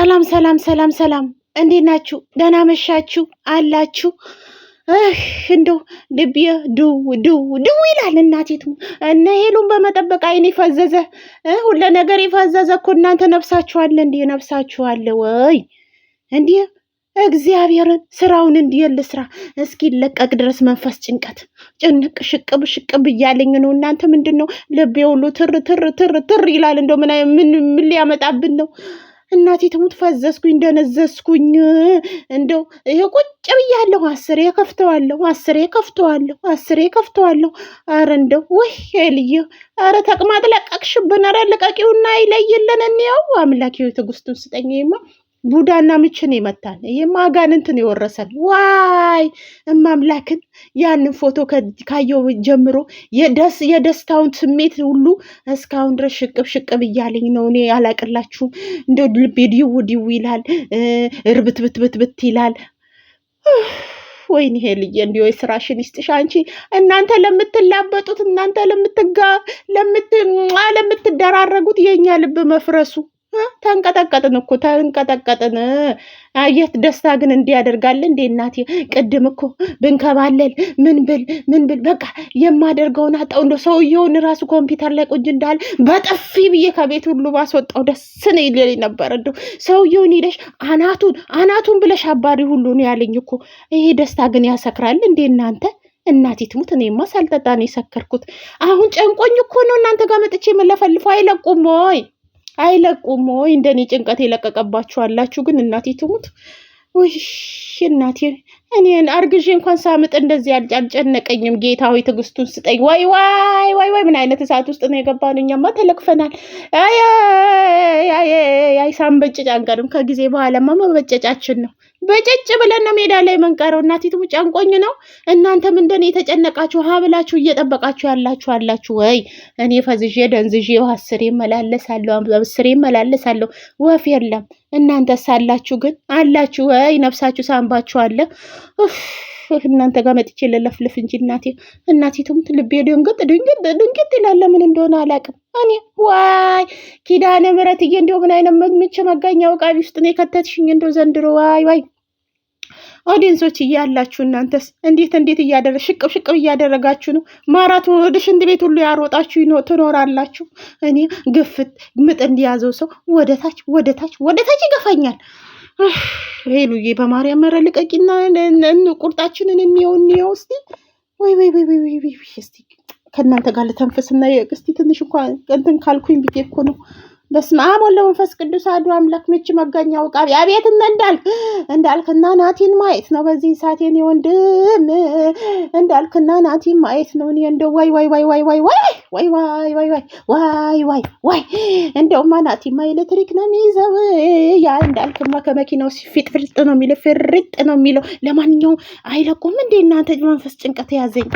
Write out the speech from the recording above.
ሰላም ሰላም ሰላም ሰላም፣ እንዴት ናችሁ? ደህና መሻችሁ አላችሁ? እንደው ልቤ ድው ይላል። እናቴቱ እነ ሄሉን በመጠበቅ አይን ይፈዘዘ፣ ሁሉ ነገር ይፈዘዘ እኮ እናንተ። ነፍሳችኋል እንዴ? ነፍሳችኋል ወይ እንዴ? እግዚአብሔርን ስራውን እንዲየል ስራ እስኪ ለቀቅ ድረስ መንፈስ ጭንቀት ጭንቅ ሽቅብ እያለኝ ነው። እናንተ ምንድነው? ልቤ ሁሉ ትር ይላል። እንደው ምን ሊያመጣብን ነው? እናቴ ትሙት ፈዘዝኩኝ፣ ደነዘዝኩኝ። እንደው ይሄ ቁጭ ብያለሁ። አስሬ ከፍተዋለሁ። አረ እንደው ወይ ሄልዬ፣ አረ ተቅማጥ ለቀቅሽብን። አረ ልቀቂውና ይለይልን። እንየው። አምላኬ ትዕግስቱን ስጠኝማ። ቡዳና ምችን ይመታል። ይሄማ አጋንንትን የወረሰን። ዋይ እማምላክን ያንን ፎቶ ካየው ጀምሮ የደስታውን ስሜት ሁሉ እስካሁን ድረስ ሽቅብ እያለኝ ነው። እኔ አላቅላችሁም። እንደው ልቤ ዲው ይላል፣ እርብትብት ይላል። ወይኔ ሄልዬ፣ እንዲሁ የስራሽን ይስጥሽ አንቺ። እናንተ ለምትላበጡት፣ እናንተ ለምትደራረጉት የኛ ልብ መፍረሱ ተንቀጠቀጥን። አየት ደስታ ግን እንዲያደርጋል እንዴ እናቴ። ቅድም እኮ ብንከባለል ምን ብል በቃ የማደርገውን አጣው። እንደ ሰውየውን ራሱ ኮምፒውተር ላይ ቁጭ እንዳለ በጥፊ ብዬ ከቤት ሁሉ ባስወጣው ደስ ነው ይለኝ ነበር። እንደው ሰውየውን ሄደሽ አናቱን ብለሽ አባሪ ሁሉ ነው ያለኝ እኮ። ይሄ ደስታ ግን ያሰክራል እንዴ እናንተ። እናቴ ትሙት፣ እኔማ ሳልጠጣ ነው የሰከርኩት። አሁን ጨንቆኝ እኮ ነው እናንተ ጋር መጥቼ መለፈልፎ አይለቁም ወይ? እንደኔ ጭንቀት የለቀቀባችሁ አላችሁ። ግን እናቴ ትሙት፣ ውይ እናቴ፣ እኔን አርግዤ እንኳን ሳምጥ እንደዚህ አልጨነቀኝም። ጌታ ሆይ ትዕግስቱን ስጠኝ። ወይ ምን አይነት እሳት ውስጥ ነው የገባን? እኛማ ተለክፈናል። አይ ሳንበጭጭ አንቀርም። ከጊዜ በኋላማ መበጨጫችን ነው። በጨጭ ብለን ነው ሜዳ ላይ መንቀረው። እናቴ ትሙት፣ ጨንቆኝ ነው። እናንተም እንደኔ የተጨነቃችሁ ሀብላችሁ እየጠበቃችሁ ያላችሁ አላችሁ ወይ? እኔ ፈዝዤ ደንዝዤ አስሬ እመላለሳለሁ። ወፍ የለም። እናንተስ አላችሁ? ግን አላችሁ ወይ? ነፍሳችሁ ሳንባችሁ አለ? እናንተ ጋር መጥቼ ለለፍልፍ እንጂ እናቴ ትሙት፣ ልቤ ድንግጥ ይላል። ምን እንደሆነ አላውቅም እኔ። ዋይ ኪዳነ ምሕረትዬ፣ እንደው ምን አይነት ምች መጋኛ ውቃቢ ውስጥ ነው የከተትሽኝ እንደው ዘንድሮ። ዋይ ኦዲየንሶች እያላችሁ እናንተስ እንዴት ሽቅብ እያደረጋችሁ ነው? ማራት ወደ ሽንት ቤት ሁሉ ያሮጣችሁ ትኖራላችሁ። እኔ ግፍት ምጥ እንዲያዘው ሰው ወደታች ይገፋኛል። ሄሉዬ በማርያም መረ ልቀቂና ቁርጣችንን እንየው እስቲ። ወይ እስቲ ከእናንተ ጋር ልተንፍስና እስቲ ትንሽ እንኳን እንትን ካልኩኝ ብዬ እኮ ነው። በስመ አብ ወወልድ ወመንፈስ ቅዱስ አሐዱ አምላክ። ምች መጋኛ ውቃቢ አቤት እንዳልክና ናቲን ማየት ነው በዚህ ሰዓት። የኔ ወንድም እንዳልክና ናቲን ማየት ነው። እኔ እንደው ዋይ እንደውማ ናቲማ ኤሌክትሪክ ነው የሚይዘው። ያ እንዳልክማ ከመኪናው ፍርጥ ነው የሚለው። ለማንኛውም አይለቁም እንዴ እናንተ? መንፈስ ጭንቀት ያዘኝ።